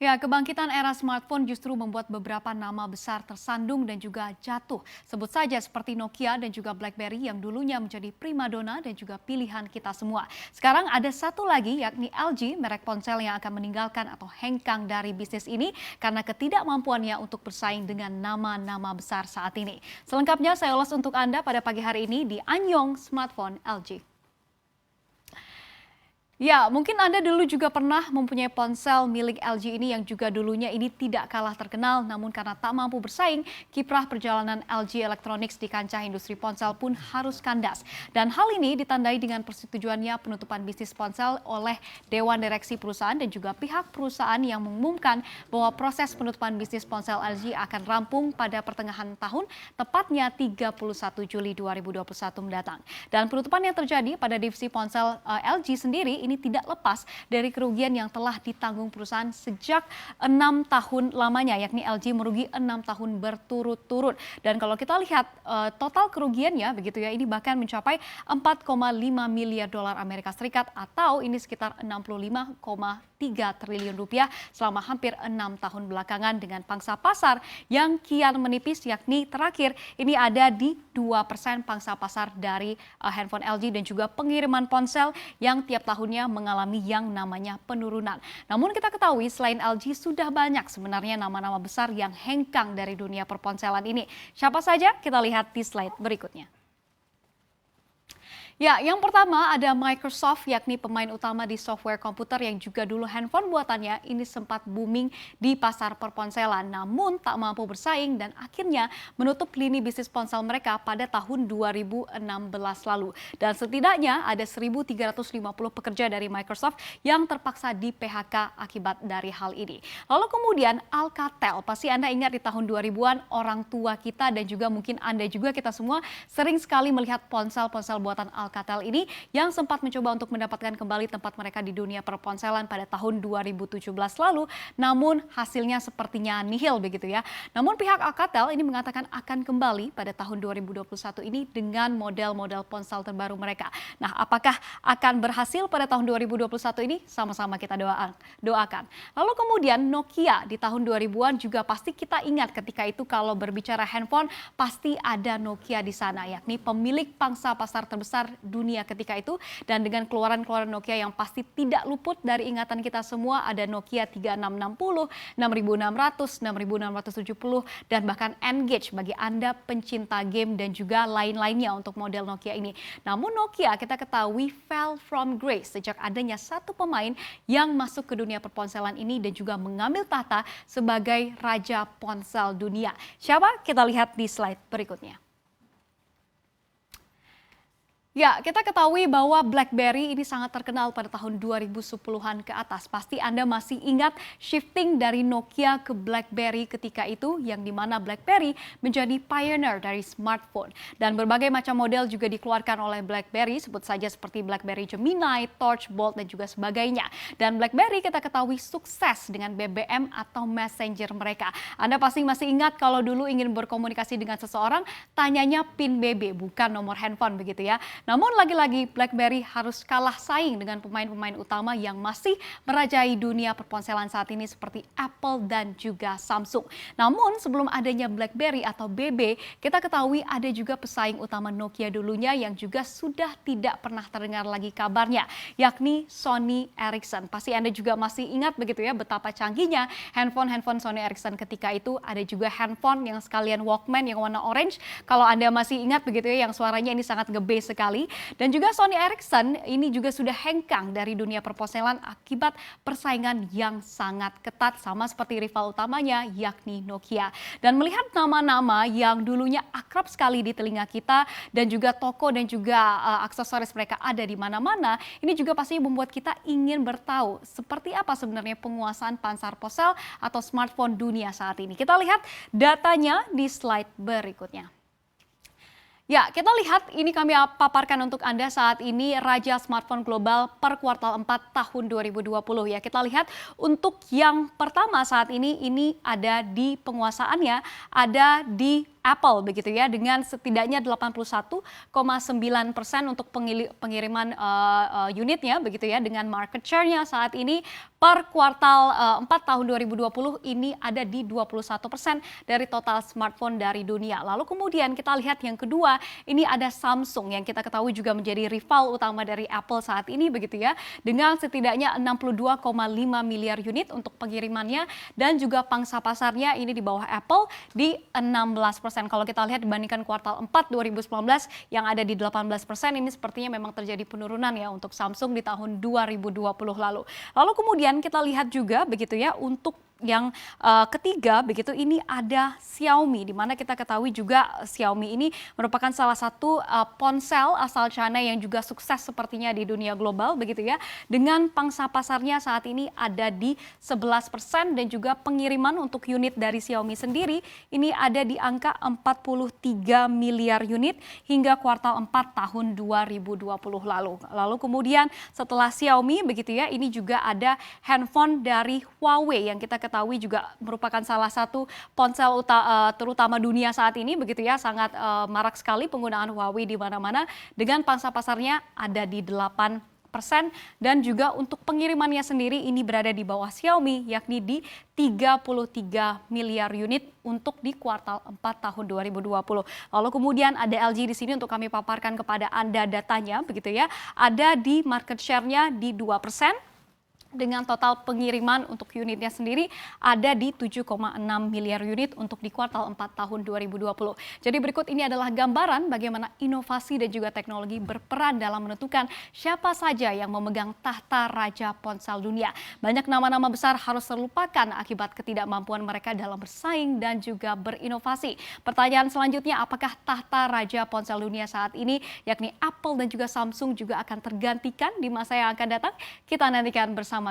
Ya, kebangkitan era smartphone justru membuat beberapa nama besar tersandung dan juga jatuh. Sebut saja seperti Nokia dan juga BlackBerry yang dulunya menjadi primadona dan juga pilihan kita semua. Sekarang ada satu lagi yakni LG, merek ponsel yang akan meninggalkan atau hengkang dari bisnis ini karena ketidakmampuannya untuk bersaing dengan nama-nama besar saat ini. Selengkapnya saya ulas untuk Anda pada pagi hari ini di Anyong Smartphone LG. Ya, mungkin Anda dulu juga pernah mempunyai ponsel milik LG ini yang juga dulunya ini tidak kalah terkenal, namun karena tak mampu bersaing, kiprah perjalanan LG Electronics di kancah industri ponsel pun harus kandas. Dan hal ini ditandai dengan persetujuannya penutupan bisnis ponsel oleh Dewan Direksi perusahaan dan juga pihak perusahaan yang mengumumkan bahwa proses penutupan bisnis ponsel LG akan rampung pada pertengahan tahun, tepatnya 31 Juli 2021 mendatang. Dan penutupan yang terjadi pada divisi ponsel LG sendiri ini tidak lepas dari kerugian yang telah ditanggung perusahaan sejak 6 tahun lamanya, yakni LG merugi 6 tahun berturut-turut. Dan kalau kita lihat total kerugiannya begitu ya, ini bahkan mencapai 4,5 miliar dolar Amerika Serikat atau ini sekitar 65,3 triliun rupiah selama hampir 6 tahun belakangan dengan pangsa pasar yang kian menipis, yakni terakhir ini ada di 2% pangsa pasar dari handphone LG dan juga pengiriman ponsel yang tiap tahunnya mengalami yang namanya penurunan. Namun kita ketahui selain LG sudah banyak sebenarnya nama-nama besar yang hengkang dari dunia perponselan ini. Siapa saja? Kita lihat di slide berikutnya. Ya, yang pertama ada Microsoft, yakni pemain utama di software komputer yang juga dulu handphone buatannya ini sempat booming di pasar perponselan, namun tak mampu bersaing dan akhirnya menutup lini bisnis ponsel mereka pada tahun 2016 lalu. Dan setidaknya ada 1.350 pekerja dari Microsoft yang terpaksa di PHK akibat dari hal ini. Lalu kemudian Alcatel, pasti Anda ingat di tahun 2000-an orang tua kita dan juga mungkin Anda juga kita semua sering sekali melihat ponsel-ponsel buatan Alcatel ini yang sempat mencoba untuk mendapatkan kembali tempat mereka di dunia perponselan pada tahun 2017 lalu, namun hasilnya sepertinya nihil begitu ya. Namun pihak Alcatel ini mengatakan akan kembali pada tahun 2021 ini dengan model-model ponsel terbaru mereka. Nah, apakah akan berhasil pada tahun 2021 ini? Sama-sama kita doakan. Lalu kemudian Nokia di tahun 2000-an juga pasti kita ingat ketika itu kalau berbicara handphone pasti ada Nokia di sana, yakni pemilik pangsa pasar terbesar dunia ketika itu, dan dengan keluaran-keluaran Nokia yang pasti tidak luput dari ingatan kita semua, ada Nokia 3660, 6600, 6670 dan bahkan N-Gage bagi Anda pencinta game dan juga lain-lainnya untuk model Nokia ini. Namun Nokia kita ketahui fell from grace sejak adanya satu pemain yang masuk ke dunia perponselan ini dan juga mengambil tahta sebagai raja ponsel dunia. Siapa? Kita lihat di slide berikutnya. Ya, kita ketahui bahwa BlackBerry ini sangat terkenal pada tahun 2010-an ke atas. Pasti Anda masih ingat shifting dari Nokia ke BlackBerry ketika itu, yang dimana BlackBerry menjadi pioneer dari smartphone. Dan berbagai macam model juga dikeluarkan oleh BlackBerry, sebut saja seperti BlackBerry Gemini, Torch, Bold, dan juga sebagainya. Dan BlackBerry kita ketahui sukses dengan BBM atau Messenger mereka. Anda pasti masih ingat kalau dulu ingin berkomunikasi dengan seseorang, tanyanya PIN BB, bukan nomor handphone begitu ya. Namun lagi-lagi BlackBerry harus kalah saing dengan pemain-pemain utama yang masih merajai dunia perponselan saat ini seperti Apple dan juga Samsung. Namun sebelum adanya BlackBerry atau BB, kita ketahui ada juga pesaing utama Nokia dulunya yang juga sudah tidak pernah terdengar lagi kabarnya, yakni Sony Ericsson. Pasti Anda juga masih ingat begitu ya betapa canggihnya handphone Sony Ericsson ketika itu. Ada juga handphone yang sekalian Walkman yang warna orange. Kalau Anda masih ingat begitu ya, yang suaranya ini sangat nge-bass sekali. Dan juga Sony Ericsson ini juga sudah hengkang dari dunia perponselan akibat persaingan yang sangat ketat sama seperti rival utamanya yakni Nokia. Dan melihat nama-nama yang dulunya akrab sekali di telinga kita dan juga toko dan juga aksesoris mereka ada di mana-mana, ini juga pasti membuat kita ingin bertahu seperti apa sebenarnya penguasaan pasar ponsel atau smartphone dunia saat ini. Kita lihat datanya di slide berikutnya. Ya, kita lihat ini kami paparkan untuk Anda saat ini Raja Smartphone Global per kuartal 4 tahun 2020 ya. Kita lihat untuk yang pertama saat ini ada di penguasaannya ada di Apple begitu ya, dengan setidaknya 81,9% untuk pengiriman unitnya begitu ya, dengan market share-nya saat ini per kuartal 4 tahun 2020 ini ada di 21% dari total smartphone dari dunia. Lalu kemudian kita lihat yang kedua, ini ada Samsung yang kita ketahui juga menjadi rival utama dari Apple saat ini begitu ya, dengan setidaknya 62,5 miliar unit untuk pengirimannya dan juga pangsa pasarnya ini di bawah Apple di 16%. Kalau kita lihat dibandingkan kuartal 4 2019 yang ada di 18%, ini sepertinya memang terjadi penurunan ya untuk Samsung di tahun 2020 lalu. Lalu kemudian kita lihat juga begitu ya untuk yang ketiga begitu ini ada Xiaomi, di mana kita ketahui juga Xiaomi ini merupakan salah satu ponsel asal China yang juga sukses sepertinya di dunia global begitu ya, dengan pangsa pasarnya saat ini ada di 11% dan juga pengiriman untuk unit dari Xiaomi sendiri ini ada di angka 43 miliar unit hingga kuartal 4 tahun 2020 lalu. Lalu kemudian setelah Xiaomi begitu ya, ini juga ada handphone dari Huawei yang kita ketahui juga merupakan salah satu ponsel terutama dunia saat ini begitu ya, sangat marak sekali penggunaan Huawei di mana-mana dengan pangsa pasarnya ada di 8%. Dan juga untuk pengirimannya sendiri ini berada di bawah Xiaomi yakni di 33 miliar unit untuk di kuartal 4 tahun 2020. Lalu kemudian ada LG di sini untuk kami paparkan kepada Anda datanya begitu ya. Ada di market share-nya di 2%. Dengan total pengiriman untuk unitnya sendiri ada di 7,6 miliar unit untuk di kuartal 4 tahun 2020. Jadi berikut ini adalah gambaran bagaimana inovasi dan juga teknologi berperan dalam menentukan siapa saja yang memegang tahta raja ponsel dunia. Banyak nama-nama besar harus terlupakan akibat ketidakmampuan mereka dalam bersaing dan juga berinovasi. Pertanyaan selanjutnya, apakah tahta raja ponsel dunia saat ini yakni Apple dan juga Samsung juga akan tergantikan di masa yang akan datang? Kita nantikan bersama.